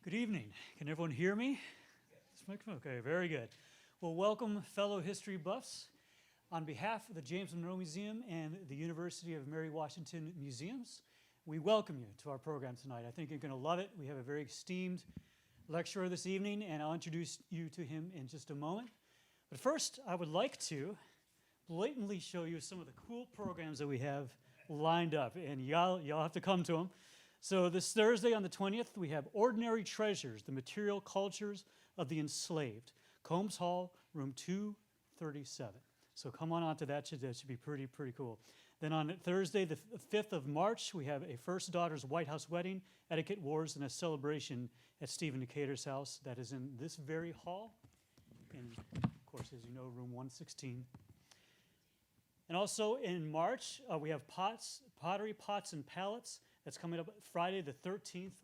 Good evening. Can everyone hear me? Okay, very good. Well, welcome, fellow history buffs. On behalf of the James Monroe Museum and the University of Mary Washington Museums, we welcome you to our program tonight. I think you're going to love it. We have a very esteemed lecturer this evening, and I'll introduce you to him in just a moment. But first, I would like to blatantly show you some of the cool programs that we have lined up, and y'all have to come to them. So this Thursday on the 20th, we have Ordinary Treasures, the Material Cultures of the Enslaved, Combs Hall, room 237. So come on out to that. That should be pretty cool. Then on Thursday, the 5th of March, we have a First Daughter's White House Wedding, Etiquette Wars, and a celebration at Stephen Decatur's house. That is in this very hall. And of course, as you know, room 116. And also in March, we have Pottery, Pots, and Palettes. That's coming up Friday the 13th.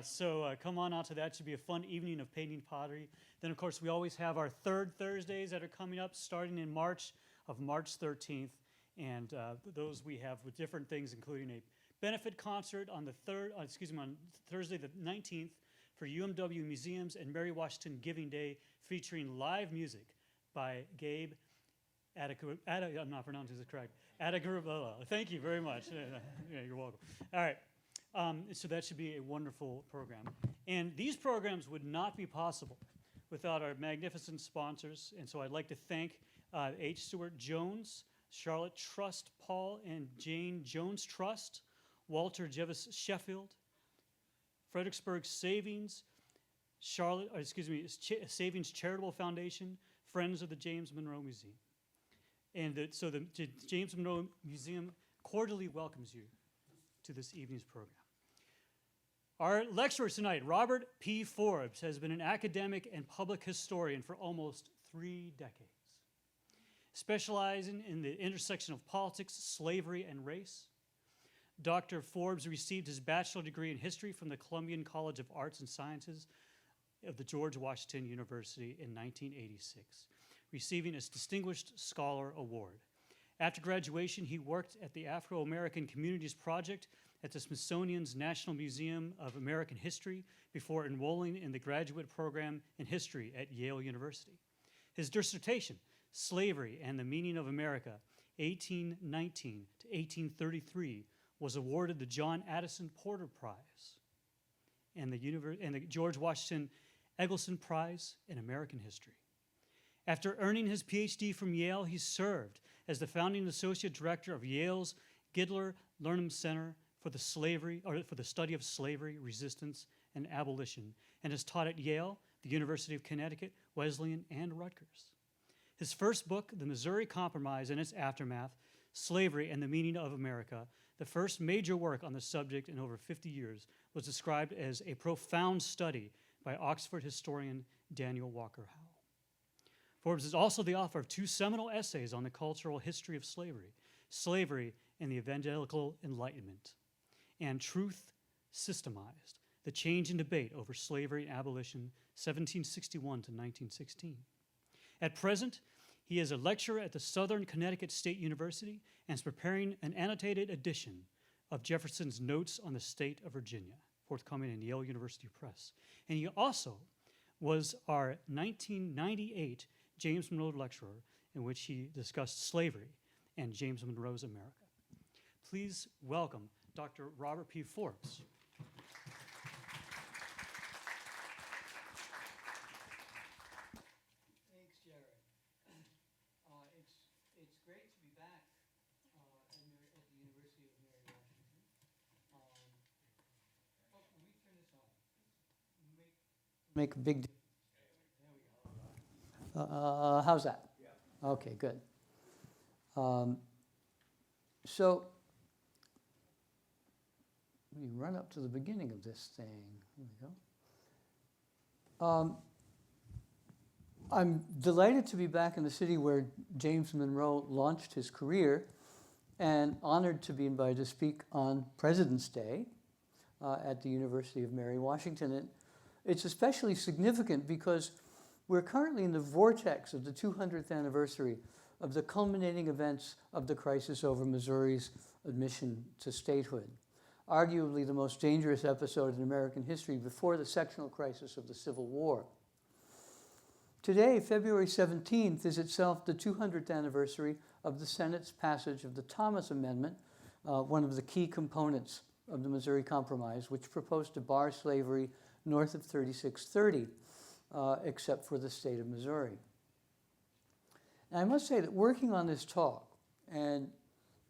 So come on out to that. It should be a fun evening of painting pottery. Then, of course, we always have our third Thursdays that are coming up starting in March 13th. And those we have with different things, including a benefit concert on on Thursday the 19th for UMW Museums and Mary Washington Giving Day, featuring live music by Gabe I'm not pronouncing this correct. Thank you very much. Yeah, you're welcome. All right. So that should be a wonderful program. And these programs would not be possible without our magnificent sponsors. And so I'd like to thank H. Stewart Jones, Charlotte Trust Paul and Jane Jones Trust, Walter Jevis Sheffield, Fredericksburg Savings, Savings Charitable Foundation, Friends of the James Monroe Museum. And so the James Monroe Museum cordially welcomes you to this evening's program. Our lecturer tonight, Robert P. Forbes, has been an academic and public historian for almost 3 decades, specializing in the intersection of politics, slavery, and race. Dr. Forbes received his bachelor's degree in history from the Columbian College of Arts and Sciences of the George Washington University in 1986. Receiving his Distinguished Scholar Award. After graduation, he worked at the Afro-American Communities Project at the Smithsonian's National Museum of American History before enrolling in the graduate program in history at Yale University. His dissertation, Slavery and the Meaning of America, 1819 to 1833, was awarded the John Addison Porter Prize and the George Washington Eggleston Prize in American History. After earning his PhD from Yale, he served as the founding associate director of Yale's Gidler Learnham Center for the study of slavery, resistance, and abolition, and has taught at Yale, the University of Connecticut, Wesleyan, and Rutgers. His first book, The Missouri Compromise and Its Aftermath, Slavery and the Meaning of America, the first major work on the subject in over 50 years, was described as a profound study by Oxford historian Daniel Walker Howe. Forbes is also the author of 2 seminal essays on the cultural history of Slavery and the Evangelical Enlightenment, and Truth Systemized, The Change in Debate Over Slavery and Abolition, 1761 to 1916. At present, he is a lecturer at the Southern Connecticut State University and is preparing an annotated edition of Jefferson's Notes on the State of Virginia, forthcoming in Yale University Press. And he also was our 1998 James Monroe lecturer, in which he discussed slavery and James Monroe's America. Please welcome Dr. Robert P. Forbes. Thanks, Jared. It's great to be back at the University of Mary Washington. Can we turn this on? Make a big difference. How's that? Yeah. Okay, good. So we run up to the beginning of this thing. Here we go. I'm delighted to be back in the city where James Monroe launched his career, and honored to be invited to speak on President's Day at the University of Mary Washington. And it's especially significant because we're currently in the vortex of the 200th anniversary of the culminating events of the crisis over Missouri's admission to statehood. arguably the most dangerous episode in American history before the sectional crisis of the Civil War. Today, February 17th, is itself the 200th anniversary of the Senate's passage of the Thomas Amendment, one of the key components of the Missouri Compromise, which proposed to bar slavery north of 3630, except for the state of Missouri. And I must say that working on this talk and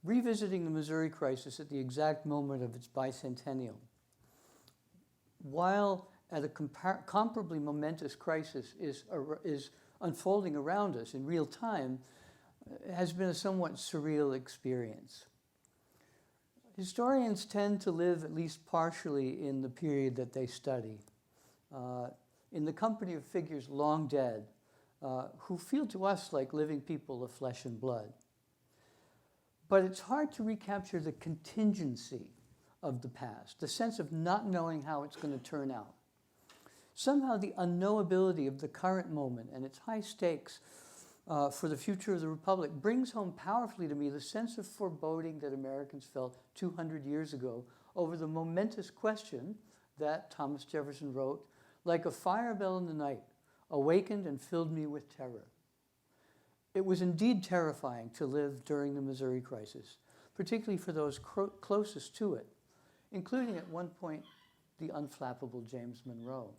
revisiting the Missouri crisis at the exact moment of its bicentennial, while at a comparably momentous crisis is unfolding around us in real time, has been a somewhat surreal experience. Historians tend to live at least partially in the period that they study, in the company of figures long dead, who feel to us like living people of flesh and blood. But it's hard to recapture the contingency of the past, the sense of not knowing how it's going to turn out. Somehow the unknowability of the current moment and its high stakes for the future of the Republic brings home powerfully to me the sense of foreboding that Americans felt 200 years ago over the momentous question that Thomas Jefferson wrote, "Like a fire bell in the night, awakened and filled me with terror." It was indeed terrifying to live during the Missouri crisis, particularly for those closest to it, including at one point the unflappable James Monroe.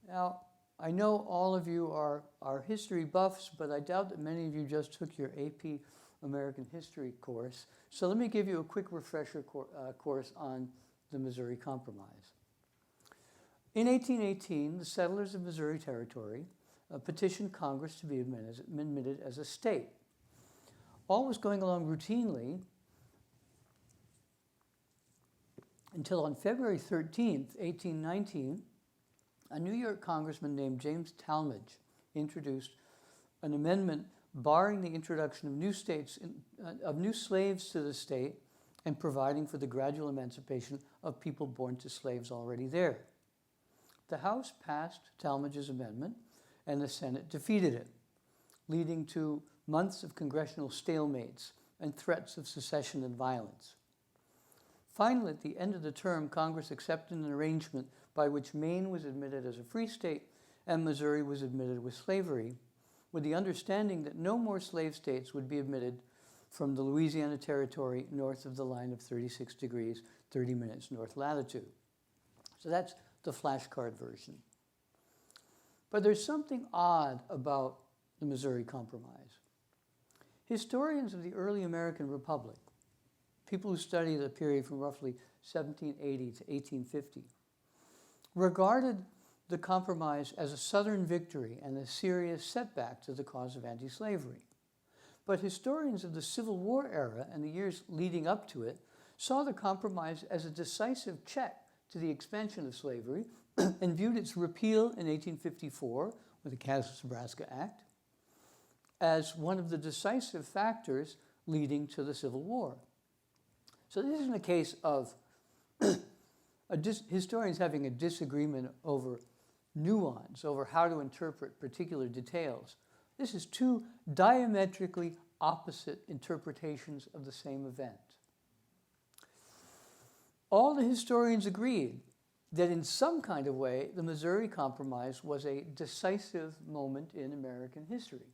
Now, I know all of you are history buffs, but I doubt that many of you just took your AP American History course. So let me give you a quick refresher course on the Missouri Compromise. In 1818, the settlers of Missouri Territory petitioned Congress to be admitted as a state. All was going along routinely until on February 13th, 1819, a New York congressman named James Talmadge introduced an amendment barring the introduction of new slaves to the state and providing for the gradual emancipation of people born to slaves already there. The House passed Talmadge's amendment, and the Senate defeated it, leading to months of congressional stalemates and threats of secession and violence. Finally, at the end of the term, Congress accepted an arrangement by which Maine was admitted as a free state and Missouri was admitted with slavery, with the understanding that no more slave states would be admitted from the Louisiana Territory north of the line of 36 degrees, 30 minutes north latitude. So that's the flashcard version. But there's something odd about the Missouri Compromise. Historians of the early American Republic, people who study the period from roughly 1780 to 1850, regarded the compromise as a Southern victory and a serious setback to the cause of anti-slavery. But historians of the Civil War era and the years leading up to it saw the compromise as a decisive check to the expansion of slavery and viewed its repeal in 1854 with the Kansas-Nebraska Act as one of the decisive factors leading to the Civil War. So this isn't a case of historians having a disagreement over nuance, over how to interpret particular details. This is two diametrically opposite interpretations of the same event. All the historians agreed that in some kind of way, the Missouri Compromise was a decisive moment in American history.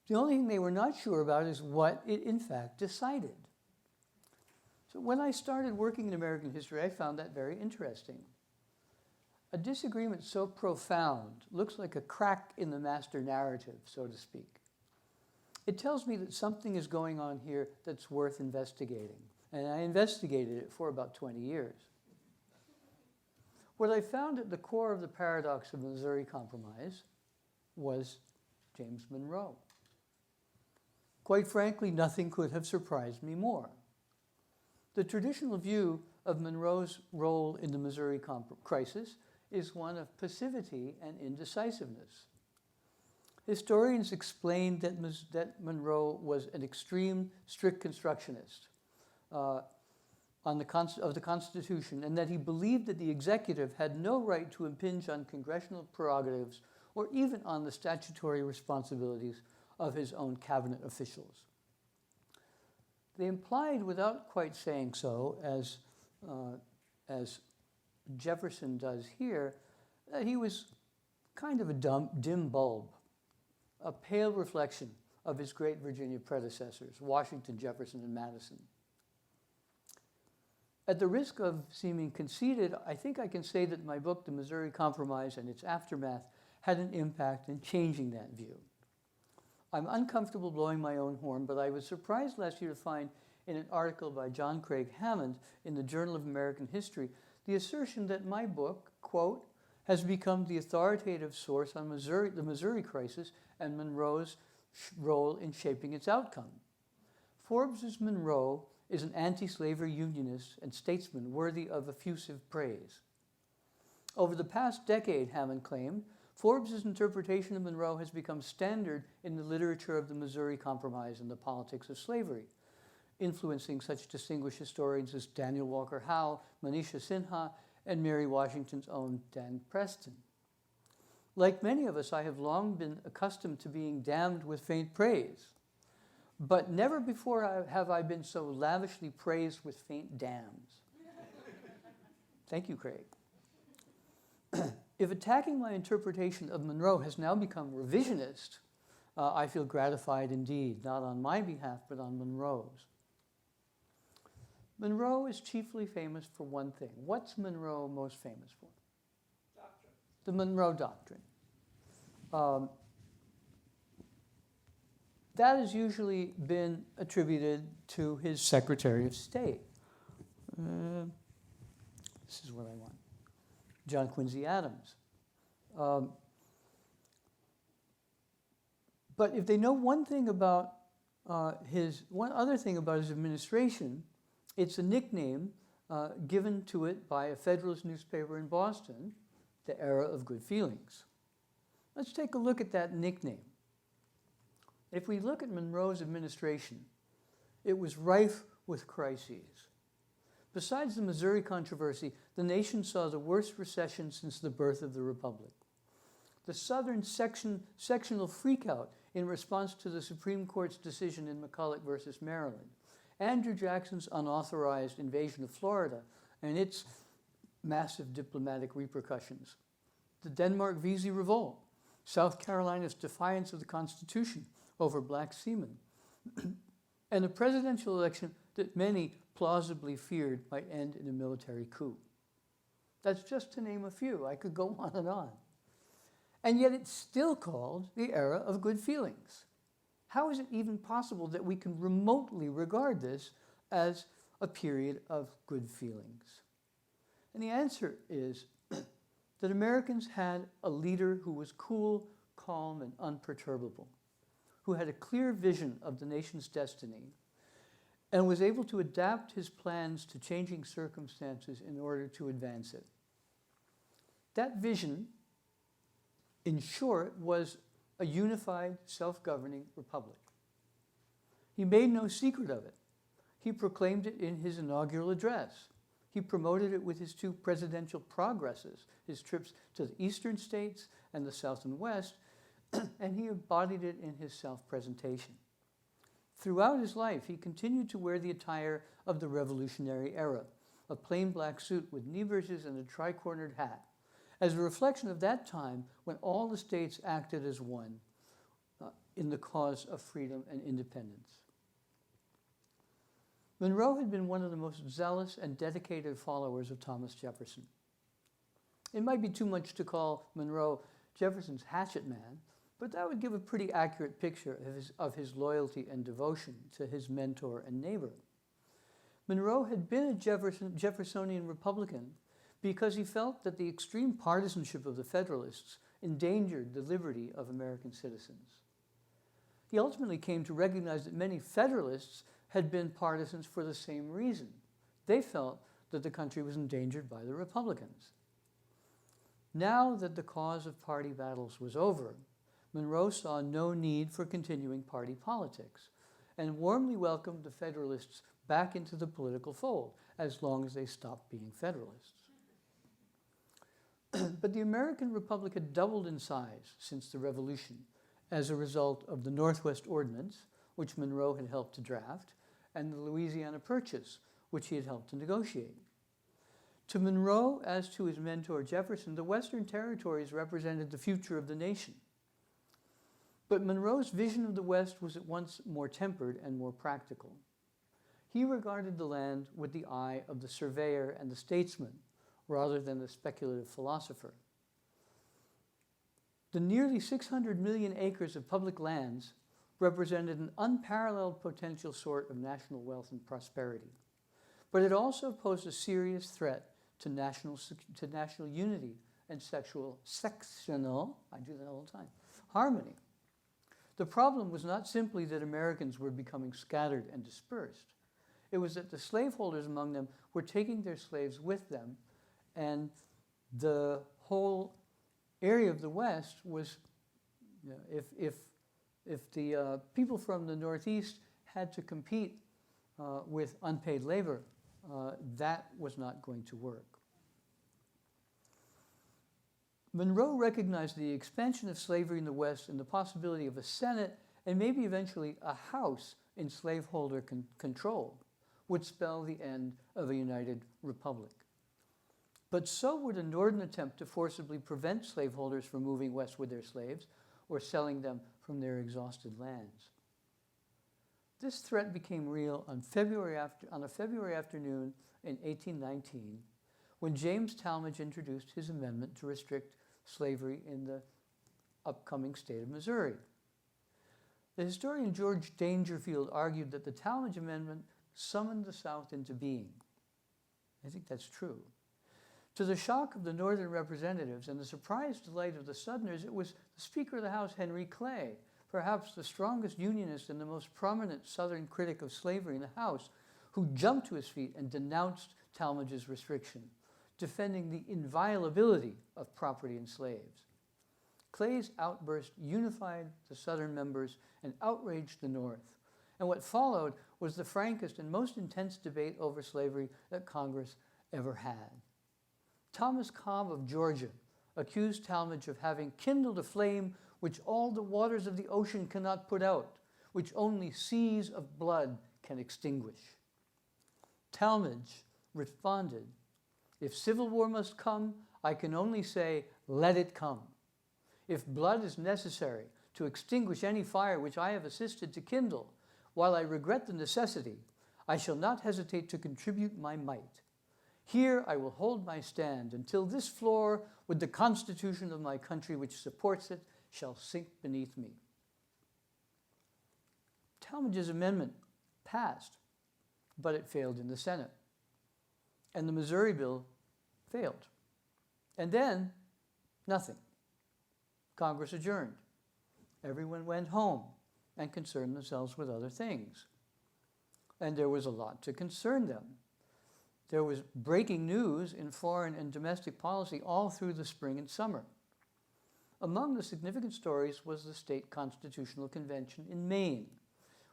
The only thing they were not sure about is what it in fact decided. So when I started working in American history, I found that very interesting. A disagreement so profound looks like a crack in the master narrative, so to speak. It tells me that something is going on here that's worth investigating. And I investigated it for about 20 years. What I found at the core of the paradox of the Missouri Compromise was James Monroe. Quite frankly, nothing could have surprised me more. The traditional view of Monroe's role in the Missouri crisis is one of passivity and indecisiveness. Historians explained that Monroe was an extreme, strict constructionist of the Constitution, and that he believed that the executive had no right to impinge on congressional prerogatives or even on the statutory responsibilities of his own cabinet officials. They implied, without quite saying so, as Jefferson does here, that he was kind of a dim bulb, a pale reflection of his great Virginia predecessors, Washington, Jefferson, and Madison. At the risk of seeming conceited, I think I can say that my book, The Missouri Compromise and Its Aftermath, had an impact in changing that view. I'm uncomfortable blowing my own horn, but I was surprised last year to find in an article by John Craig Hammond in the Journal of American History the assertion that my book, quote, has become the authoritative source on the Missouri crisis and Monroe's role in shaping its outcome. Forbes's Monroe is an anti-slavery unionist and statesman worthy of effusive praise. Over the past decade, Hammond claimed, Forbes's interpretation of Monroe has become standard in the literature of the Missouri Compromise and the politics of slavery, influencing such distinguished historians as Daniel Walker Howe, Manisha Sinha, and Mary Washington's own Dan Preston. Like many of us, I have long been accustomed to being damned with faint praise, but never before have I been so lavishly praised with faint damns. Thank you, Craig. If attacking my interpretation of Monroe has now become revisionist, I feel gratified indeed, not on my behalf, but on Monroe's. Monroe is chiefly famous for one thing. What's Monroe most famous for? Doctrine. The Monroe Doctrine. That has usually been attributed to his Secretary of State. This is what I want. John Quincy Adams. But if they know one thing about one other thing about his administration, it's a nickname given to it by a Federalist newspaper in Boston, the Era of Good Feelings. Let's take a look at that nickname. If we look at Monroe's administration, it was rife with crises. Besides the Missouri controversy, the nation saw the worst recession since the birth of the Republic. The Southern sectional freakout in response to the Supreme Court's decision in McCulloch versus Maryland, Andrew Jackson's unauthorized invasion of Florida and its massive diplomatic repercussions, the Denmark-Vesey Revolt, South Carolina's defiance of the Constitution over black seamen, and a presidential election that many plausibly feared might end in a military coup. That's just to name a few. I could go on and on. And yet it's still called the Era of Good Feelings. How is it even possible that we can remotely regard this as a period of good feelings? And the answer is that Americans had a leader who was cool, calm, and unperturbable, who had a clear vision of the nation's destiny, and was able to adapt his plans to changing circumstances in order to advance it. That vision, in short, was a unified, self-governing republic. He made no secret of it. He proclaimed it in his inaugural address. He promoted it with his two presidential progresses, his trips to the eastern states and the South and West, and he embodied it in his self-presentation. Throughout his life, he continued to wear the attire of the Revolutionary era, a plain black suit with knee breeches and a tri-cornered hat, as a reflection of that time when all the states acted as one in the cause of freedom and independence. Monroe had been one of the most zealous and dedicated followers of Thomas Jefferson. It might be too much to call Monroe Jefferson's hatchet man, but that would give a pretty accurate picture of his loyalty and devotion to his mentor and neighbor. Monroe had been a Jeffersonian Republican because he felt that the extreme partisanship of the Federalists endangered the liberty of American citizens. He ultimately came to recognize that many Federalists had been partisans for the same reason. They felt that the country was endangered by the Republicans. Now that the cause of party battles was over, Monroe saw no need for continuing party politics and warmly welcomed the Federalists back into the political fold as long as they stopped being Federalists. But the American Republic had doubled in size since the Revolution as a result of the Northwest Ordinance, which Monroe had helped to draft, and the Louisiana Purchase, which he had helped to negotiate. To Monroe, as to his mentor Jefferson, the Western territories represented the future of the nation. But Monroe's vision of the West was at once more tempered and more practical. He regarded the land with the eye of the surveyor and the statesman, rather than the speculative philosopher. The nearly 600 million acres of public lands represented an unparalleled potential source of national wealth and prosperity. But it also posed a serious threat to national unity and sectional, I do that all the time, harmony. The problem was not simply that Americans were becoming scattered and dispersed. It was that the slaveholders among them were taking their slaves with them, and the whole area of the West was, you know, if the people from the Northeast had to compete with unpaid labor, that was not going to work. Monroe recognized the expansion of slavery in the West and the possibility of a Senate and maybe eventually a House in slaveholder control would spell the end of a united republic. But so would a northern attempt to forcibly prevent slaveholders from moving west with their slaves or selling them from their exhausted lands. This threat became real on a February afternoon in 1819 when James Talmadge introduced his amendment to restrict slavery in the upcoming state of Missouri. The historian George Dangerfield argued that the Talmadge Amendment summoned the South into being. I think that's true. To the shock of the Northern representatives and the surprised delight of the Southerners, it was the Speaker of the House, Henry Clay, perhaps the strongest Unionist and the most prominent Southern critic of slavery in the House, who jumped to his feet and denounced Talmadge's restriction, defending the inviolability of property and slaves. Clay's outburst unified the Southern members and outraged the North, and what followed was the frankest and most intense debate over slavery that Congress ever had. Thomas Cobb of Georgia accused Talmadge of having kindled a flame which all the waters of the ocean cannot put out, which only seas of blood can extinguish. Talmadge responded, "If civil war must come, I can only say, let it come. If blood is necessary to extinguish any fire which I have assisted to kindle, while I regret the necessity, I shall not hesitate to contribute my mite. Here I will hold my stand until this floor, with the Constitution of my country which supports it, shall sink beneath me." Talmadge's amendment passed, but it failed in the Senate. And the Missouri bill failed. And then, nothing. Congress adjourned. Everyone went home and concerned themselves with other things. And there was a lot to concern them. There was breaking news in foreign and domestic policy all through the spring and summer. Among the significant stories was the State Constitutional Convention in Maine,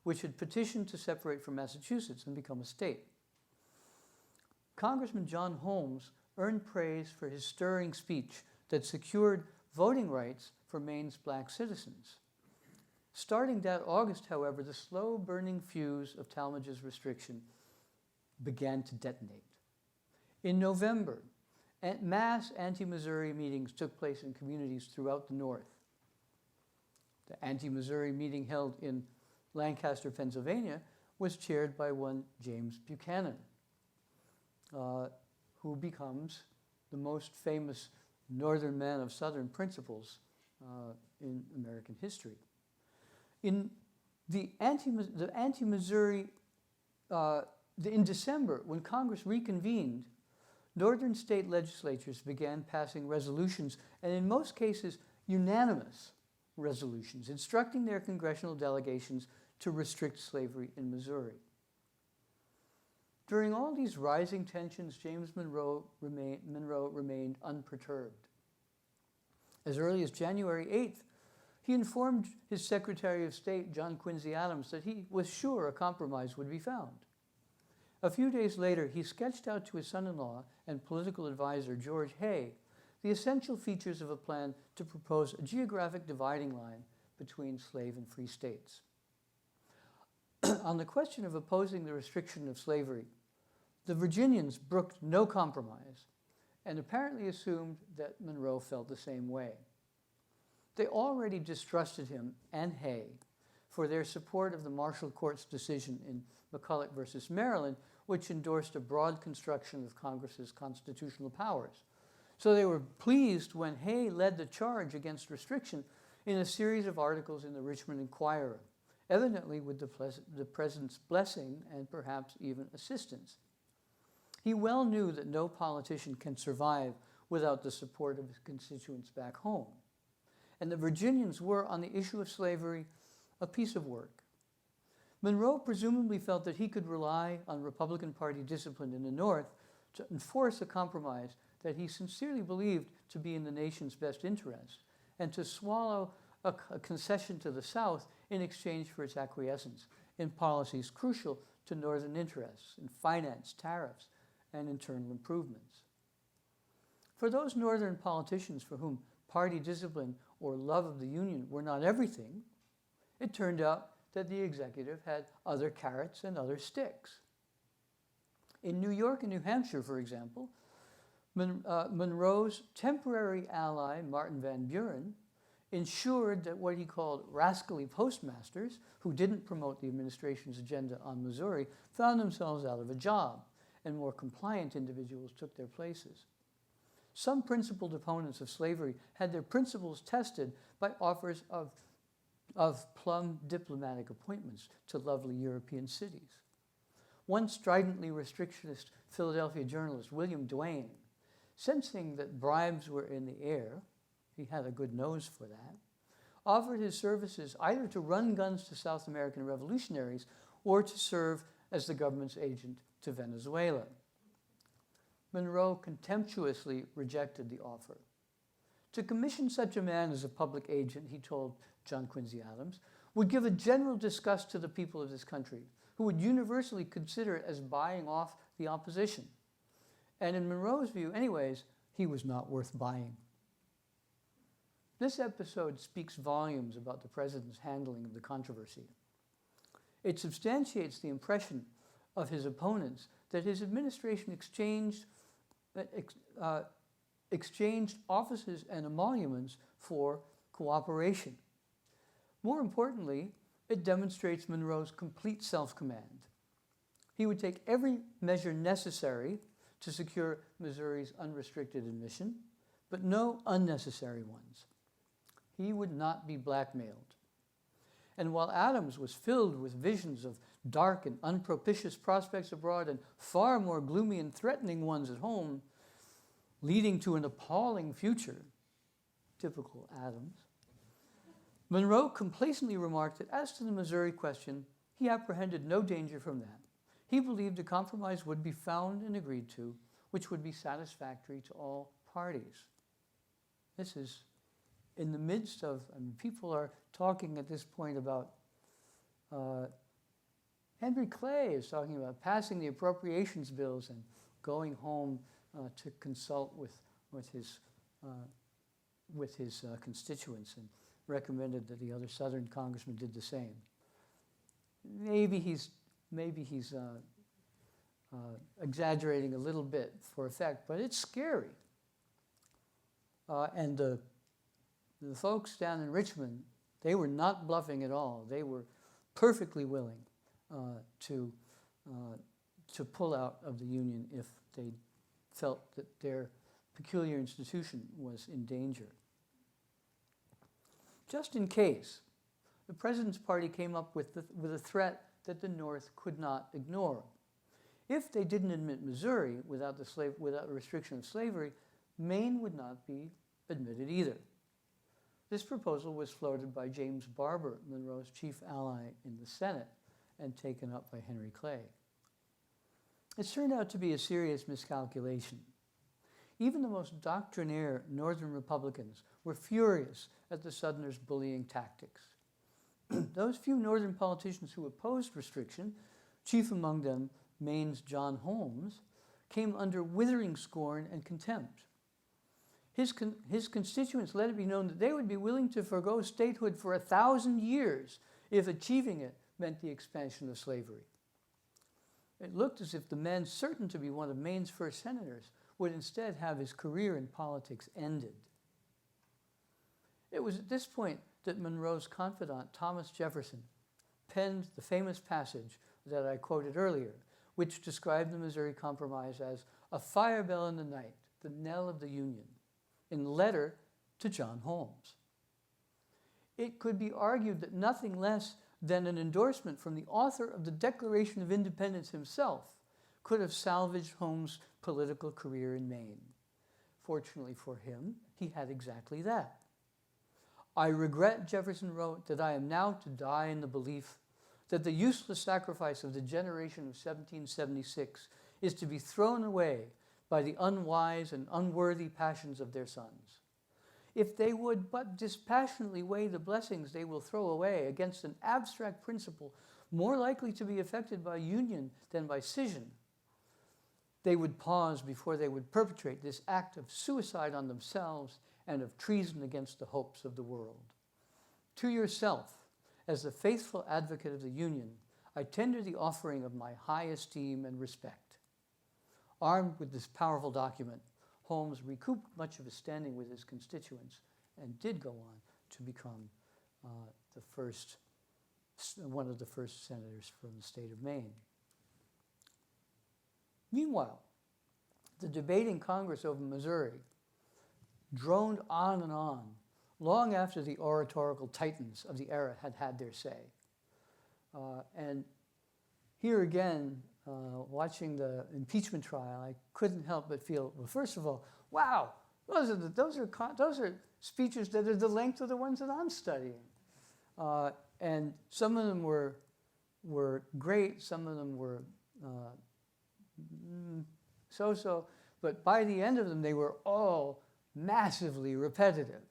which had petitioned to separate from Massachusetts and become a state. Congressman John Holmes earned praise for his stirring speech that secured voting rights for Maine's black citizens. Starting that August, however, the slow-burning fuse of Talmadge's restriction began to detonate. In November, mass anti-Missouri meetings took place in communities throughout the North. The anti-Missouri meeting held in Lancaster, Pennsylvania, was chaired by one James Buchanan, who becomes the most famous Northern man of Southern principles in American history. In December, when Congress reconvened, Northern state legislatures began passing resolutions, and in most cases, unanimous resolutions, instructing their congressional delegations to restrict slavery in Missouri. During all these rising tensions, James Monroe remained unperturbed. As early as January 8th, he informed his Secretary of State, John Quincy Adams, that he was sure a compromise would be found. A few days later, he sketched out to his son-in-law and political advisor, George Hay, the essential features of a plan to propose a geographic dividing line between slave and free states. On the question of opposing the restriction of slavery, the Virginians brooked no compromise and apparently assumed that Monroe felt the same way. They already distrusted him and Hay for their support of the Marshall Court's decision in McCulloch versus Maryland, which endorsed a broad construction of Congress's constitutional powers. So they were pleased when Hay led the charge against restriction in a series of articles in the Richmond Enquirer, evidently with the president's blessing and perhaps even assistance. He well knew that no politician can survive without the support of his constituents back home. And the Virginians were, on the issue of slavery, a piece of work. Monroe presumably felt that he could rely on Republican Party discipline in the North to enforce a compromise that he sincerely believed to be in the nation's best interest, and to swallow a concession to the South in exchange for its acquiescence in policies crucial to Northern interests in finance, tariffs, and internal improvements. For those Northern politicians for whom party discipline or love of the Union were not everything, it turned out that the executive had other carrots and other sticks. In New York and New Hampshire, for example, Monroe's temporary ally, Martin Van Buren, ensured that what he called rascally postmasters, who didn't promote the administration's agenda on Missouri, found themselves out of a job, and more compliant individuals took their places. Some principled opponents of slavery had their principles tested by offers of plum diplomatic appointments to lovely European cities. One stridently restrictionist Philadelphia journalist, William Duane, sensing that bribes were in the air, he had a good nose for that, offered his services either to run guns to South American revolutionaries or to serve as the government's agent to Venezuela. Monroe contemptuously rejected the offer. To commission such a man as a public agent, he told John Quincy Adams, would give a general disgust to the people of this country, who would universally consider it as buying off the opposition. And in Monroe's view, anyways, he was not worth buying. This episode speaks volumes about the president's handling of the controversy. It substantiates the impression of his opponents that his administration exchanged offices and emoluments for cooperation. More importantly, it demonstrates Monroe's complete self-command. He would take every measure necessary to secure Missouri's unrestricted admission, but no unnecessary ones. He would not be blackmailed. And while Adams was filled with visions of dark and unpropitious prospects abroad and far more gloomy and threatening ones at home, leading to an appalling future, typical Adams, Monroe complacently remarked that as to the Missouri question, he apprehended no danger from that. He believed a compromise would be found and agreed to, which would be satisfactory to all parties. This is in the midst of, people are talking at this point about, Henry Clay is talking about passing the appropriations bills and going home to consult with his constituents, and recommended that the other Southern congressmen did the same. Maybe he's exaggerating a little bit for effect, but it's scary. And the folks down in Richmond, they were not bluffing at all. They were perfectly willing to pull out of the Union if they felt that their peculiar institution was in danger. Just in case, the president's party came up with a threat that the North could not ignore. If they didn't admit Missouri without a restriction of slavery, Maine would not be admitted either. This proposal was floated by James Barber, Monroe's chief ally in the Senate, and taken up by Henry Clay. It turned out to be a serious miscalculation. Even the most doctrinaire Northern Republicans were furious at the Southerners' bullying tactics. Those few Northern politicians who opposed restriction, chief among them Maine's John Holmes, came under withering scorn and contempt. His constituents let it be known that they would be willing to forego statehood for 1,000 years if achieving it meant the expansion of slavery. It looked as if the man certain to be one of Maine's first senators would instead have his career in politics ended. It was at this point that Monroe's confidant, Thomas Jefferson, penned the famous passage that I quoted earlier, which described the Missouri Compromise as a fire bell in the night, the knell of the Union, in a letter to John Holmes. It could be argued that nothing less than an endorsement from the author of the Declaration of Independence himself could have salvaged Holmes' political career in Maine. Fortunately for him, he had exactly that. I regret, Jefferson wrote, that I am now to die in the belief that the useless sacrifice of the generation of 1776 is to be thrown away by the unwise and unworthy passions of their sons. If they would but dispassionately weigh the blessings they will throw away against an abstract principle more likely to be affected by union than by scission, they would pause before they would perpetrate this act of suicide on themselves and of treason against the hopes of the world. To yourself, as the faithful advocate of the Union, I tender the offering of my high esteem and respect. Armed with this powerful document, Holmes recouped much of his standing with his constituents and did go on to become one of the first senators from the state of Maine. Meanwhile, the debate in Congress over Missouri droned on and on, long after the oratorical titans of the era had had their say. And here again, watching the impeachment trial, I couldn't help but feel, well, first of all, wow, those are speeches that are the length of the ones that I'm studying. And some of them were great, some of them were so-so, but by the end of them, they were all massively repetitive.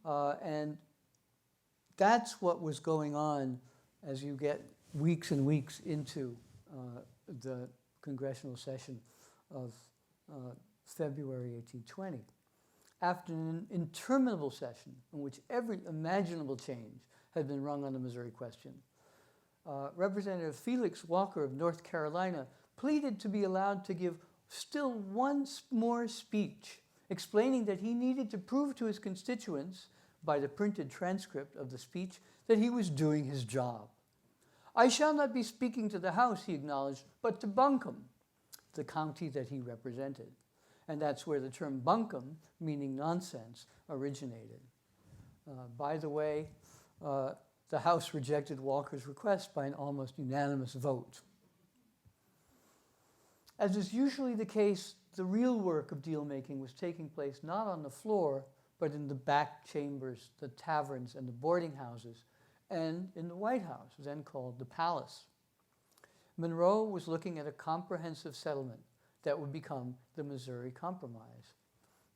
And that's what was going on as you get weeks and weeks into the congressional session of February 1820. After an interminable session in which every imaginable change had been rung on the Missouri question, Representative Felix Walker of North Carolina pleaded to be allowed to give still one more speech, explaining that he needed to prove to his constituents by the printed transcript of the speech that he was doing his job. I shall not be speaking to the House, he acknowledged, but to Buncombe, the county that he represented. And that's where the term bunkum, meaning nonsense, originated. By the way, the House rejected Walker's request by an almost unanimous vote. As is usually the case, the real work of deal-making was taking place not on the floor, but in the back chambers, the taverns, and the boarding houses, and in the White House, then called the Palace. Monroe was looking at a comprehensive settlement that would become the Missouri Compromise,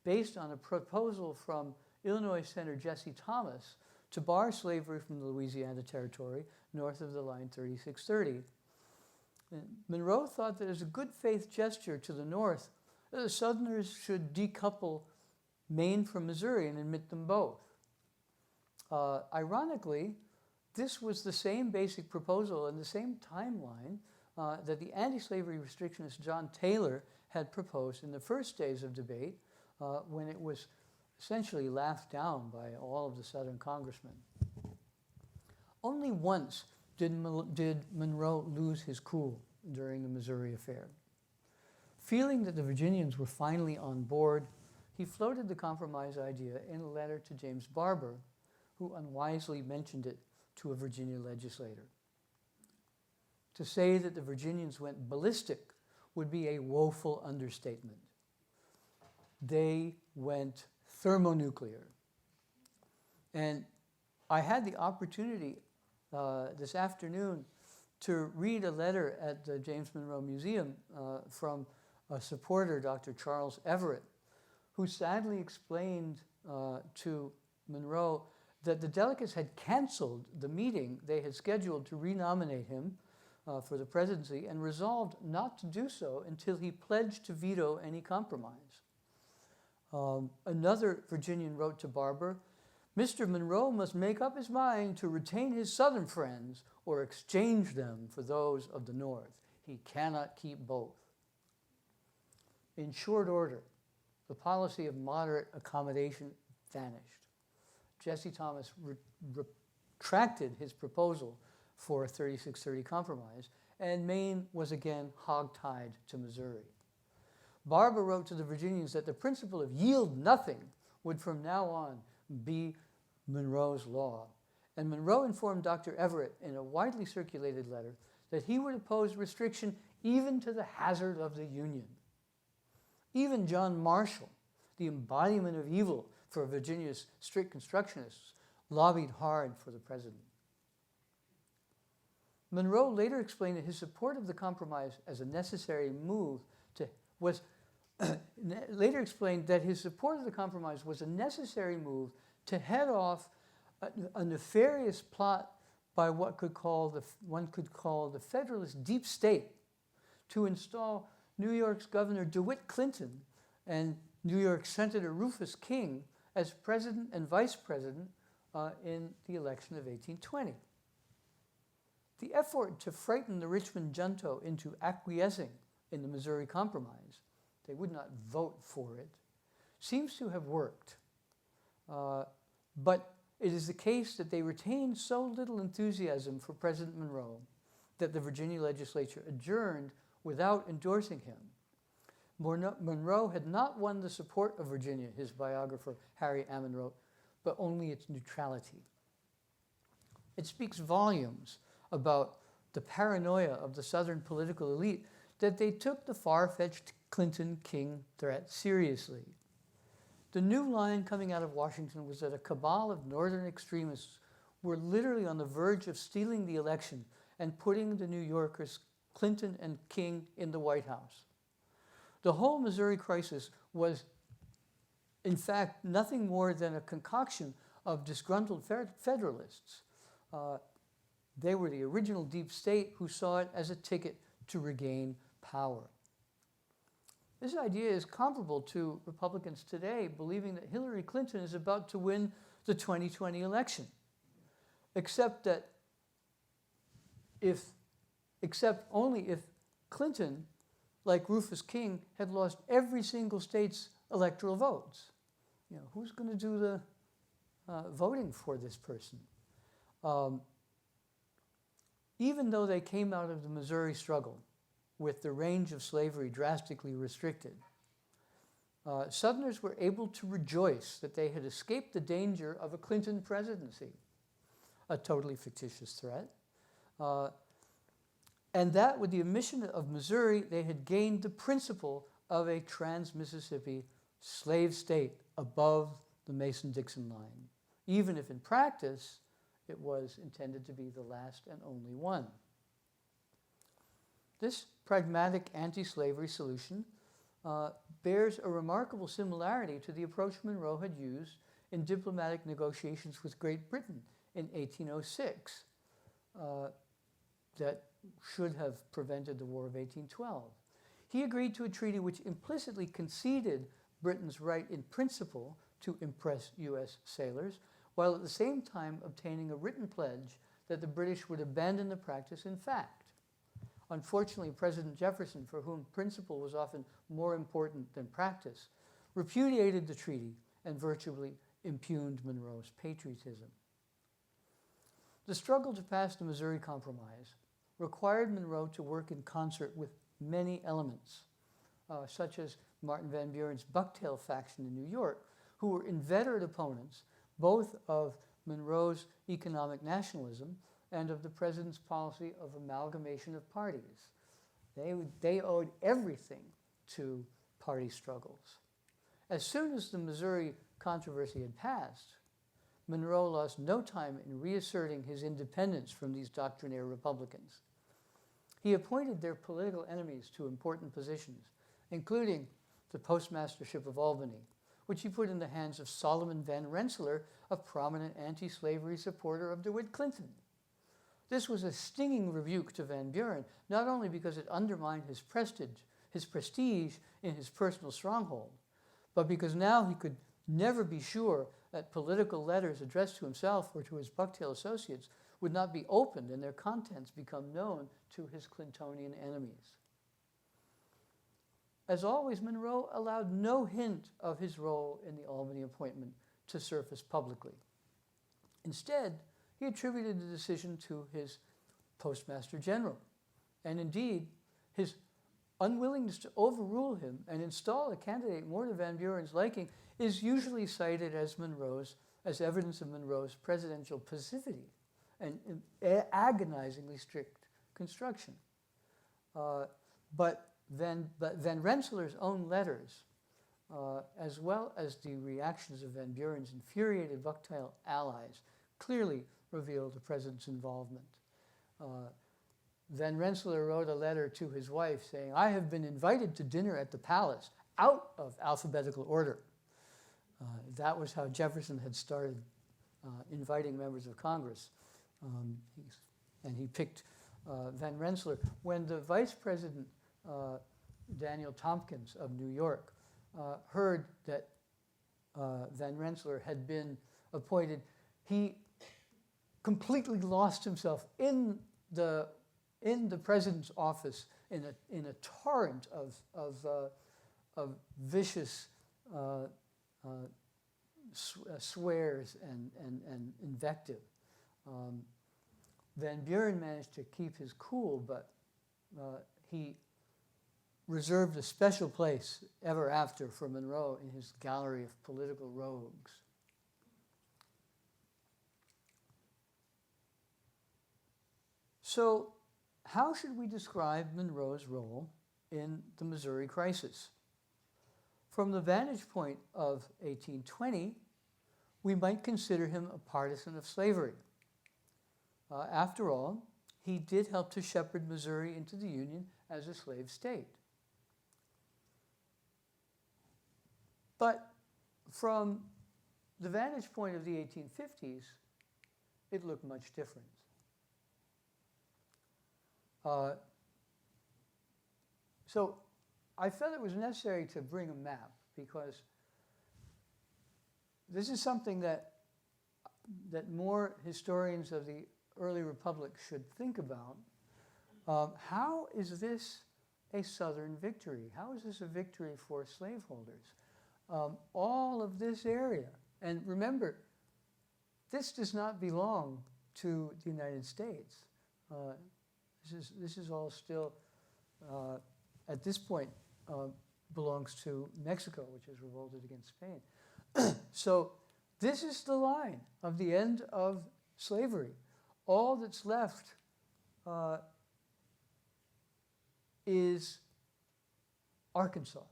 based on a proposal from Illinois Senator Jesse Thomas to bar slavery from the Louisiana Territory north of the line 3630. Monroe thought that as a good faith gesture to the North, the Southerners should decouple Maine from Missouri and admit them both. Ironically, this was the same basic proposal and the same timeline that the anti-slavery restrictionist John Taylor had proposed in the first days of debate when it was essentially laughed down by all of the Southern congressmen. Only once did Monroe lose his cool during the Missouri affair. Feeling that the Virginians were finally on board, he floated the compromise idea in a letter to James Barber, who unwisely mentioned it to a Virginia legislator. To say that the Virginians went ballistic would be a woeful understatement. They went thermonuclear. And I had the opportunity this afternoon to read a letter at the James Monroe Museum from a supporter, Dr. Charles Everett, who sadly explained to Monroe that the delegates had canceled the meeting they had scheduled to renominate him for the presidency and resolved not to do so until he pledged to veto any compromise. Another Virginian wrote to Barber, Mr. Monroe must make up his mind to retain his Southern friends or exchange them for those of the North. He cannot keep both. In short order, the policy of moderate accommodation vanished. Jesse Thomas retracted his proposal for a 36-30 compromise, and Maine was again hogtied to Missouri. Barber wrote to the Virginians that the principle of yield nothing would from now on be Monroe's law. And Monroe informed Dr. Everett in a widely circulated letter that he would oppose restriction even to the hazard of the Union. Even John Marshall, the embodiment of evil for Virginia's strict constructionists, lobbied hard for the president. Monroe later explained that his support of the compromise as a necessary move was to head off a nefarious plot by one could call the Federalist deep state to install New York's Governor DeWitt Clinton and New York Senator Rufus King as president and vice president in the election of 1820. The effort to frighten the Richmond junto into acquiescing in the Missouri Compromise, they would not vote for it, seems to have worked. But it is the case that they retained so little enthusiasm for President Monroe that the Virginia legislature adjourned without endorsing him. Monroe had not won the support of Virginia, his biographer Harry Ammon wrote, but only its neutrality. It speaks volumes about the paranoia of the Southern political elite that they took the far-fetched Clinton-King threat seriously. The new line coming out of Washington was that a cabal of Northern extremists were literally on the verge of stealing the election and putting the New Yorkers, Clinton and King, in the White House. The whole Missouri crisis was, in fact, nothing more than a concoction of disgruntled Federalists. They were the original deep state who saw it as a ticket to regain power. This idea is comparable to Republicans today believing that Hillary Clinton is about to win the 2020 election, except only if Clinton, like Rufus King, had lost every single state's electoral votes. You know, who's going to do the voting for this person? Even though they came out of the Missouri struggle with the range of slavery drastically restricted, Southerners were able to rejoice that they had escaped the danger of a Clinton presidency, a totally fictitious threat, and that with the admission of Missouri, they had gained the principle of a trans-Mississippi slave state above the Mason-Dixon line, even if in practice it was intended to be the last and only one. This pragmatic anti-slavery solution bears a remarkable similarity to the approach Monroe had used in diplomatic negotiations with Great Britain in 1806 that should have prevented the War of 1812. He agreed to a treaty which implicitly conceded Britain's right in principle to impress U.S. sailors, while at the same time obtaining a written pledge that the British would abandon the practice in fact. Unfortunately, President Jefferson, for whom principle was often more important than practice, repudiated the treaty and virtually impugned Monroe's patriotism. The struggle to pass the Missouri Compromise required Monroe to work in concert with many elements, such as Martin Van Buren's Bucktail faction in New York, who were inveterate opponents both of Monroe's economic nationalism and of the president's policy of amalgamation of parties. They owed everything to party struggles. As soon as the Missouri controversy had passed, Monroe lost no time in reasserting his independence from these doctrinaire Republicans. He appointed their political enemies to important positions, including the postmastership of Albany, which he put in the hands of Solomon Van Rensselaer, a prominent anti-slavery supporter of DeWitt Clinton. This was a stinging rebuke to Van Buren, not only because it undermined his prestige in his personal stronghold, but because now he could never be sure that political letters addressed to himself or to his Bucktail associates would not be opened and their contents become known to his Clintonian enemies. As always, Monroe allowed no hint of his role in the Albany appointment to surface publicly. Instead, he attributed the decision to his Postmaster General, and indeed, his unwillingness to overrule him and install a candidate more to Van Buren's liking is usually cited as evidence of Monroe's presidential passivity and agonizingly strict construction. But Van Rensselaer's own letters, as well as the reactions of Van Buren's infuriated Bucktail allies, clearly revealed the president's involvement. Van Rensselaer wrote a letter to his wife saying, "I have been invited to dinner at the palace out of alphabetical order." That was how Jefferson had started inviting members of Congress. And he picked Van Rensselaer. When the vice president, Daniel Tompkins of New York, heard that Van Rensselaer had been appointed, he completely lost himself in the president's office in a torrent of vicious swears and invective. Van Buren managed to keep his cool, but he reserved a special place ever after for Monroe in his gallery of political rogues. So, how should we describe Monroe's role in the Missouri crisis? From the vantage point of 1820, we might consider him a partisan of slavery. After all, he did help to shepherd Missouri into the Union as a slave state. But from the vantage point of the 1850s, it looked much different. So I felt it was necessary to bring a map because this is something that more historians of the early republic should think about. How is this a Southern victory? How is this a victory for slaveholders? All of this area, and remember, this does not belong to the United States. This is all still, at this point, belongs to Mexico, which has revolted against Spain. So this is the line of the end of slavery. All that's left is Arkansas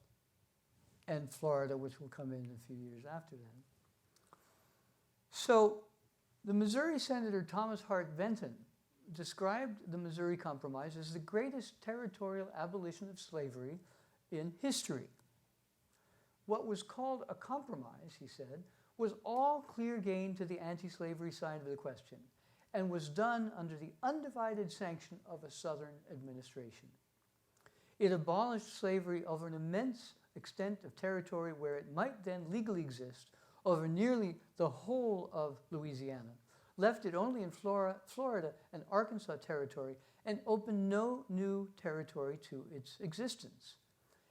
and Florida, which will come in a few years after that. So the Missouri Senator Thomas Hart Benton described the Missouri Compromise as the greatest territorial abolition of slavery in history. What was called a compromise, he said, was all clear gain to the anti-slavery side of the question and was done under the undivided sanction of a Southern administration. It abolished slavery over an immense extent of territory where it might then legally exist over nearly the whole of Louisiana, left it only in Florida and Arkansas territory, and opened no new territory to its existence.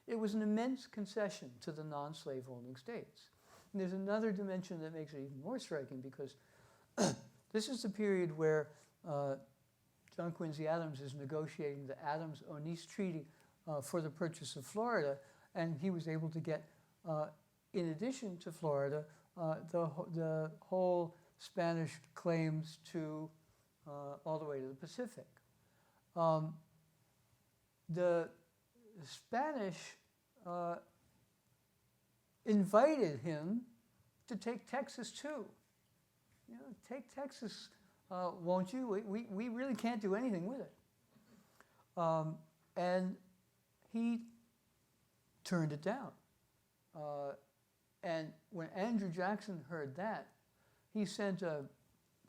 It was an immense concession to the non-slaveholding states. And there's another dimension that makes it even more striking because this is the period where John Quincy Adams is negotiating the Adams-Onis Treaty for the purchase of Florida, and he was able to get, in addition to Florida, the whole Spanish claims to all the way to the Pacific. The Spanish invited him to take Texas too. You know, take Texas, won't you? We really can't do anything with it. And he turned it down. And when Andrew Jackson heard that, he sent a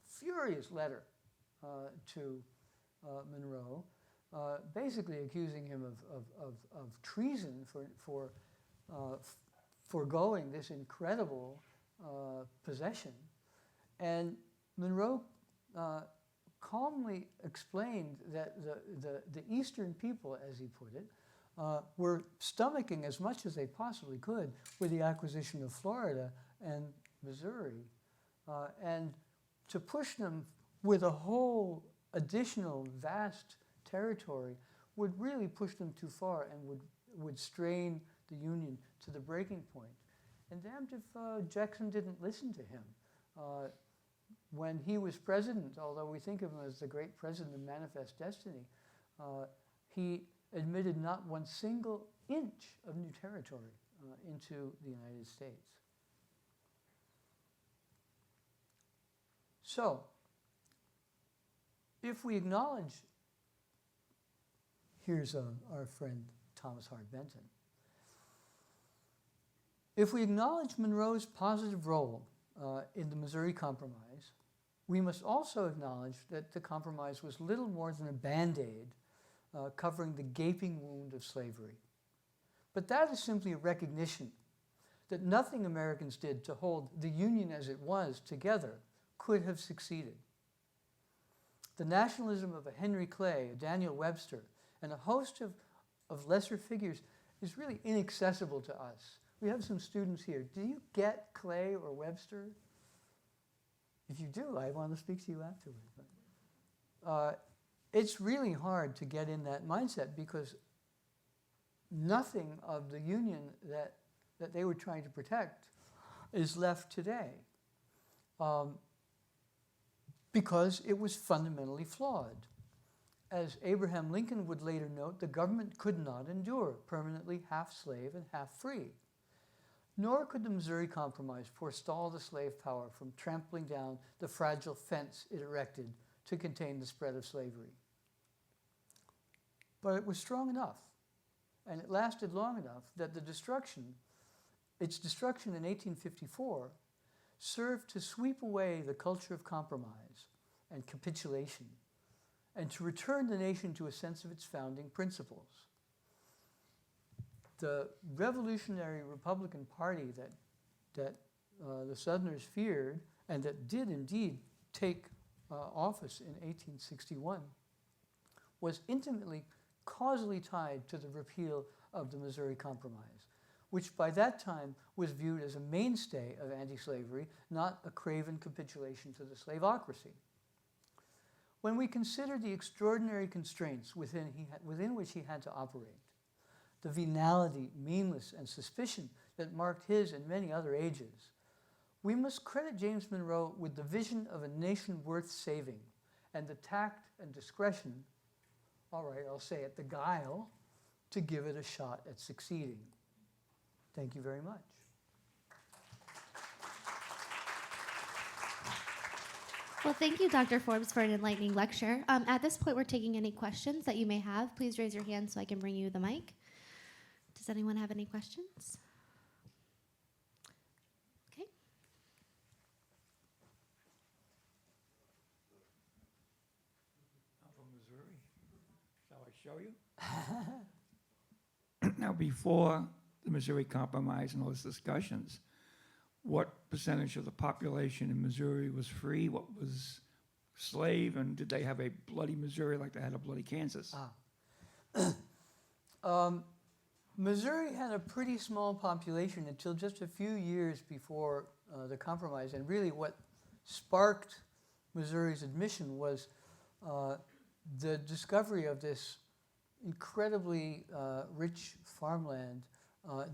furious letter to Monroe, basically accusing him of treason for foregoing this incredible possession. And Monroe calmly explained that the Eastern people, as he put it, were stomaching as much as they possibly could with the acquisition of Florida and Missouri. And to push them with a whole additional vast territory would really push them too far and would strain the Union to the breaking point. And damned if Jackson didn't listen to him. When he was president, although we think of him as the great president of Manifest Destiny, he admitted not one single inch of new territory into the United States. So, if we acknowledge, here's our friend Thomas Hart Benton. If we acknowledge Monroe's positive role in the Missouri Compromise, we must also acknowledge that the compromise was little more than a Band-Aid covering the gaping wound of slavery. But that is simply a recognition that nothing Americans did to hold the Union as it was together could have succeeded. The nationalism of a Henry Clay, a Daniel Webster, and a host of lesser figures is really inaccessible to us. We have some students here. Do you get Clay or Webster? If you do, I want to speak to you afterwards. But, it's really hard to get in that mindset because nothing of the Union that they were trying to protect is left today. Because it was fundamentally flawed. As Abraham Lincoln would later note, the government could not endure permanently half slave and half free. Nor could the Missouri Compromise forestall the slave power from trampling down the fragile fence it erected to contain the spread of slavery. But it was strong enough, and it lasted long enough that its destruction in 1854, served to sweep away the culture of compromise and capitulation, and to return the nation to a sense of its founding principles. The revolutionary Republican Party that the Southerners feared, and that did indeed take office in 1861, was intimately causally tied to the repeal of the Missouri Compromise, which by that time was viewed as a mainstay of anti-slavery, not a craven capitulation to the slaveocracy. When we consider the extraordinary constraints within which he had to operate, the venality, meanness, and suspicion that marked his and many other ages, we must credit James Monroe with the vision of a nation worth saving and the tact and discretion, all right, I'll say it, the guile, to give it a shot at succeeding. Thank you very much. Well, thank you, Dr. Forbes, for an enlightening lecture. At this point, we're taking any questions that you may have. Please raise your hand so I can bring you the mic. Does anyone have any questions? Okay. I'm from Missouri. Shall I show you? Now, before the Missouri Compromise and all those discussions, what percentage of the population in Missouri was free? What was slave? And did they have a bloody Missouri like they had a bloody Kansas? Missouri had a pretty small population until just a few years before the compromise. And really what sparked Missouri's admission was the discovery of this incredibly rich farmland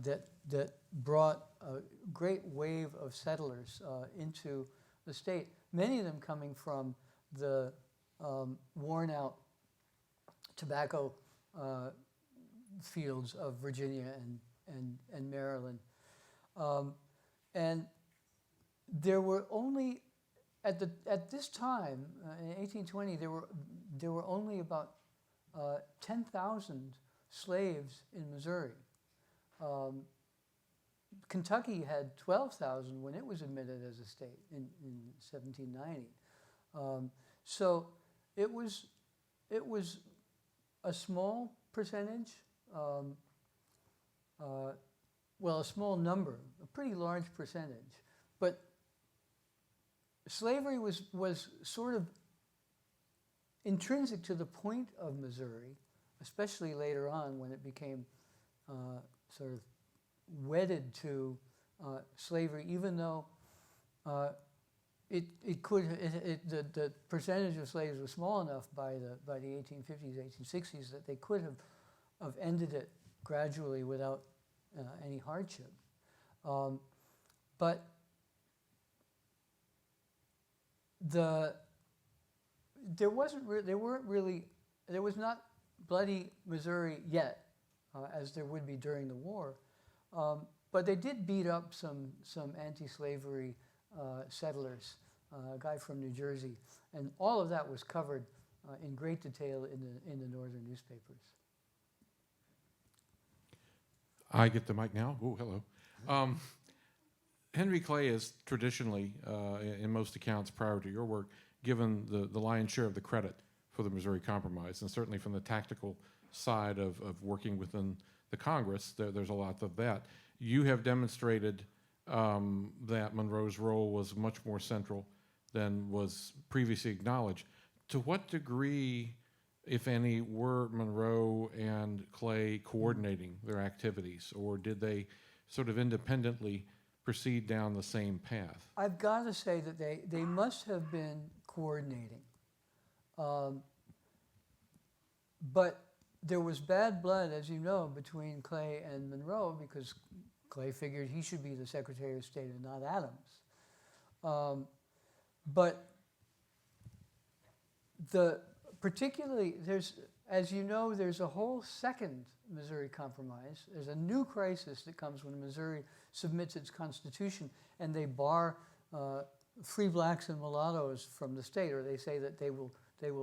that brought a great wave of settlers into the state, many of them coming from the worn-out tobacco fields of Virginia and Maryland. And there were only, at this time, in 1820, there were only about 10,000 slaves in Missouri. Kentucky had 12,000 when it was admitted as a state in 1790. So it was a small percentage, well, a small number, a pretty large percentage, but slavery was sort of intrinsic to the point of Missouri, especially later on when it became sort of wedded to slavery, even though the percentage of slaves was small enough by the 1850s, 1860s that they could have ended it gradually without any hardship. But there was not bloody Missouri yet, as there would be during the war. But they did beat up some anti-slavery settlers, a guy from New Jersey, and all of that was covered in great detail in the northern newspapers. I get the mic now. Oh, hello. Henry Clay is traditionally, in most accounts prior to your work, given the lion's share of the credit for the Missouri Compromise, and certainly from the tactical side of working within the Congress, there's a lot of that. You have demonstrated that Monroe's role was much more central than was previously acknowledged. To what degree, if any, were Monroe and Clay coordinating their activities, or did they sort of independently proceed down the same path? I've got to say that they must have been coordinating. But there was bad blood, as you know, between Clay and Monroe because Clay figured he should be the Secretary of State and not Adams. But particularly, as you know, there's a whole second Missouri Compromise. There's a new crisis that comes when Missouri submits its constitution and they bar free blacks and mulattoes from the state, or they say that they will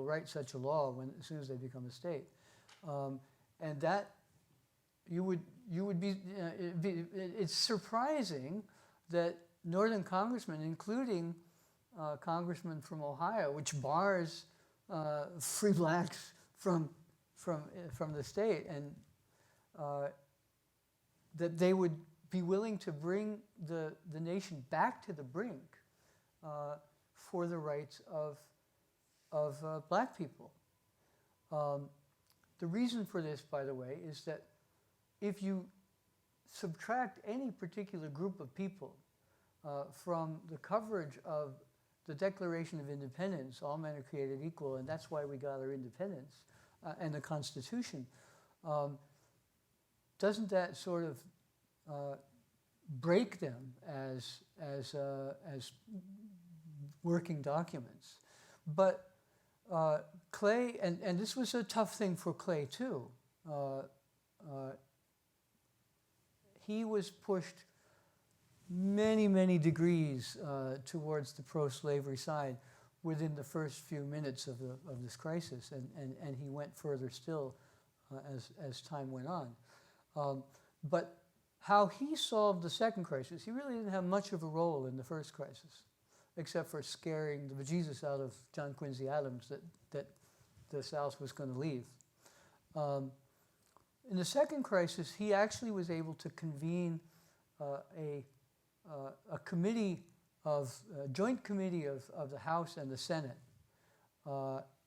write such a law as soon as they become a state. And that it's surprising that Northern congressmen, including congressmen from Ohio, which bars free blacks from the state, and that they would be willing to bring the nation back to the brink for the rights of black people. The reason for this, by the way, is that if you subtract any particular group of people from the coverage of the Declaration of Independence, all men are created equal, and that's why we got our independence, and the Constitution, doesn't that sort of break them as working documents? But Clay, and this was a tough thing for Clay too. He was pushed many, many degrees towards the pro-slavery side within the first few minutes of this crisis, and he went further still as time went on. But how he solved the second crisis, he really didn't have much of a role in the first crisis, except for scaring the bejesus out of John Quincy Adams that the South was going to leave. In the second crisis, he actually was able to convene a joint committee of the House and the Senate,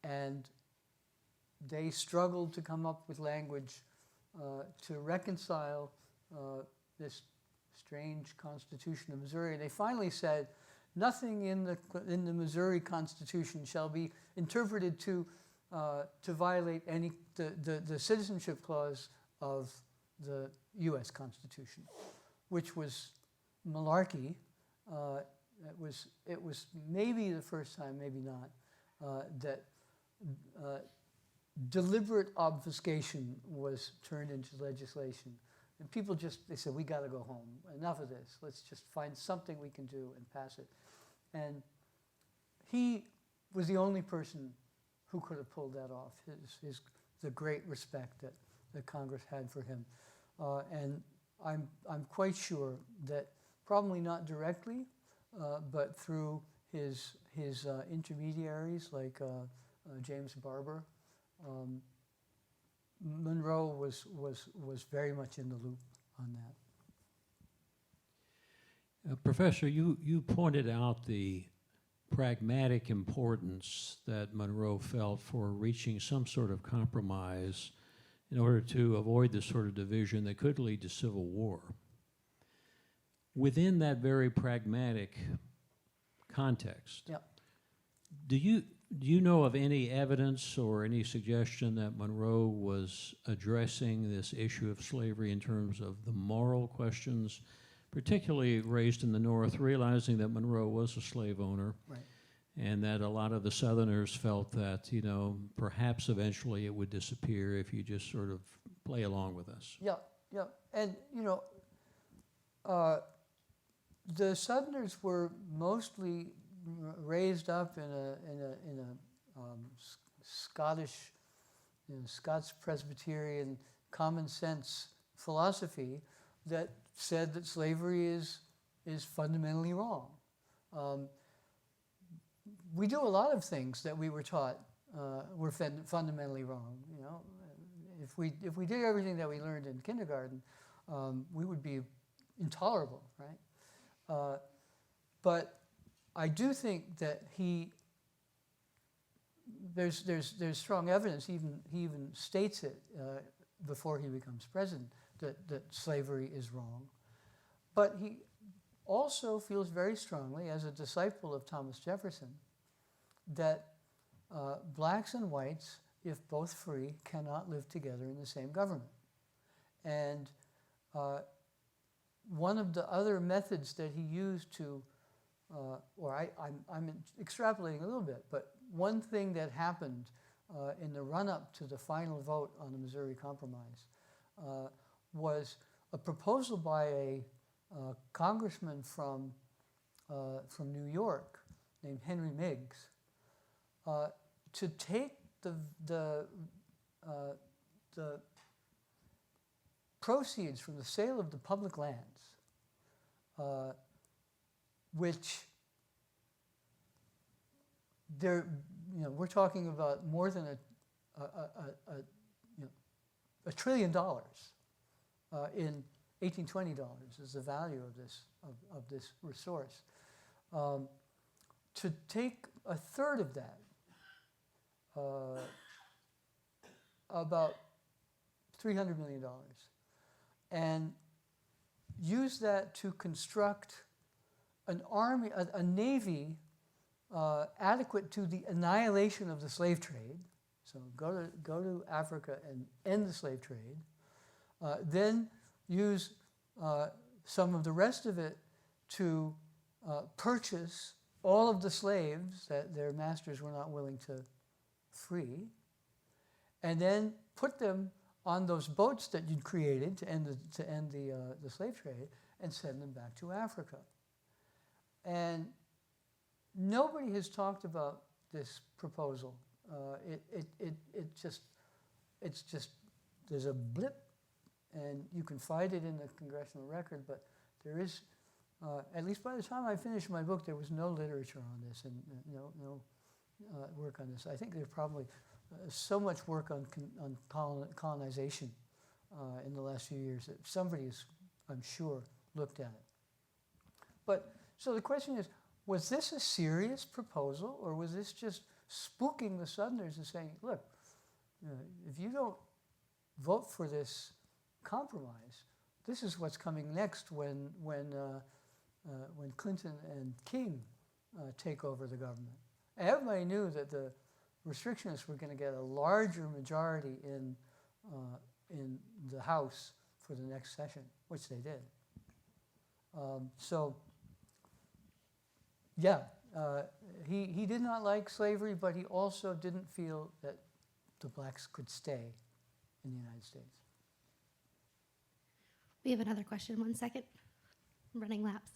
and they struggled to come up with language to reconcile this strange Constitution of Missouri. And they finally said, nothing in the Missouri Constitution shall be interpreted to violate the citizenship clause of the U.S. Constitution, which was malarkey. It was maybe the first time, maybe not, that deliberate obfuscation was turned into legislation. And people they said, we got to go home. Enough of this. Let's just find something we can do and pass it. And he was the only person who could have pulled that off, the great respect that Congress had for him. And I'm quite sure that, probably not directly, but through his intermediaries like James Barber, Monroe was very much in the loop on Professor, you pointed out the pragmatic importance that Monroe felt for reaching some sort of compromise in order to avoid the sort of division that could lead to civil war. Within that very pragmatic context, Yep. do you know of any evidence or any suggestion that Monroe was addressing this issue of slavery in terms of the moral questions, particularly raised in the North, realizing that Monroe was a slave owner, Right. and that a lot of the Southerners felt that, you know, perhaps eventually it would disappear if you just sort of play along with us? Yeah, yeah. And, you know, the Southerners were mostly raised up in a Scottish, Scots Presbyterian common sense philosophy that said that slavery is fundamentally wrong. We do a lot of things that we were taught were fundamentally wrong. You know, if we did everything that we learned in kindergarten, we would be intolerable, right? But I do think that there's strong evidence. He even states it before he becomes president that slavery is wrong. But he also feels very strongly, as a disciple of Thomas Jefferson, that blacks and whites, if both free, cannot live together in the same government. And one of the other methods that he used to, I'm extrapolating a little bit, but one thing that happened in the run-up to the final vote on the Missouri Compromise was a proposal by a congressman from New York named Henry Meigs to take the proceeds from the sale of the public lands, which we're talking about more than $1 trillion in 1820 dollars is the value of this resource. To take a third of that, about $300 million, and use that to construct an army, a navy adequate to the annihilation of the slave trade. So go to Africa and end the slave trade. Then use some of the rest of it to purchase all of the slaves that their masters were not willing to free, and then put them on those boats that you'd created to end the slave trade, and send them back to Africa. And nobody has talked about this proposal. It's just there's a blip, and you can find it in the congressional record, but there is, at least by the time I finished my book, there was no literature on this and no work on this. I think there's probably so much work on colonization in the last few years that somebody has, I'm sure, looked at it. But so the question is, was this a serious proposal, or was this just spooking the Southerners and saying, look, if you don't vote for this compromise, this is what's coming next when Clinton and King take over the government. And everybody knew that the restrictionists were going to get a larger majority in the House for the next session, which they did. He did not like slavery, but he also didn't feel that the blacks could stay in the United States. We have another question. 1 second. I'm running laps.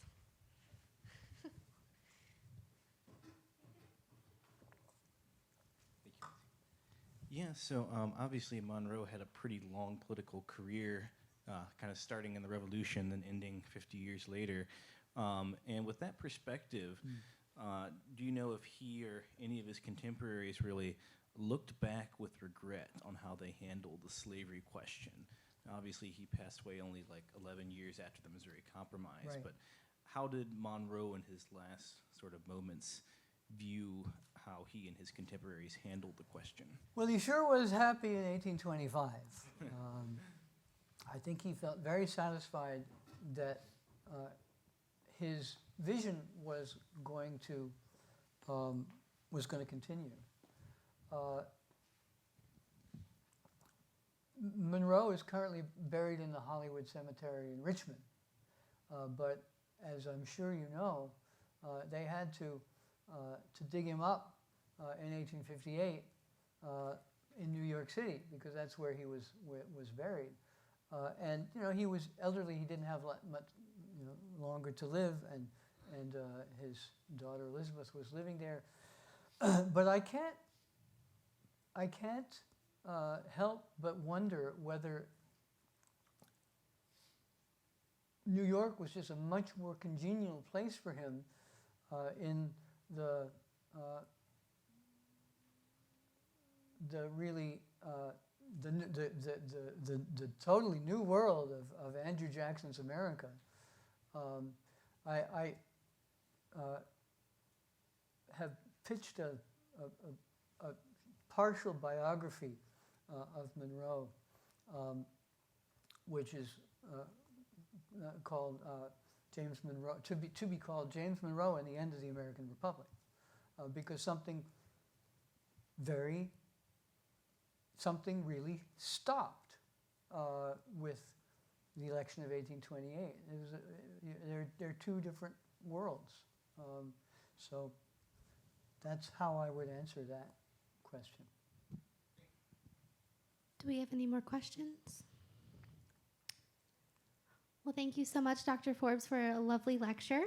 Yeah, so obviously Monroe had a pretty long political career, kind of starting in the Revolution and ending 50 years later. And with that perspective, do you know if he or any of his contemporaries really looked back with regret on how they handled the slavery question? Now, obviously, he passed away only like 11 years after the Missouri Compromise, Right. but how did Monroe in his last sort of moments view how he and his contemporaries handled the question? Well, he sure was happy in 1825. I think he felt very satisfied that his vision was going to continue. Monroe is currently buried in the Hollywood Cemetery in Richmond, but as I'm sure you know, they had to dig him up in 1858 in New York City, because that's where he was buried. And you know, he was elderly; he didn't have much longer to live, and his daughter Elizabeth was living there. But I can't help but wonder whether New York was just a much more congenial place for him in the really the totally new world of Andrew Jackson's America. I have pitched a partial biography of Monroe, which is called James Monroe, to be called James Monroe and the End of the American Republic, because something really stopped with the election of 1828. They're two different worlds. So that's how I would answer that question. Do we have any more questions? Well, thank you so much, Dr. Forbes, for a lovely lecture.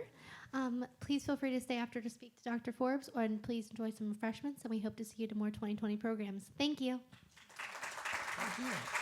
Please feel free to stay after to speak to Dr. Forbes, and please enjoy some refreshments, and we hope to see you to more 2020 programs. Thank you. Thank you.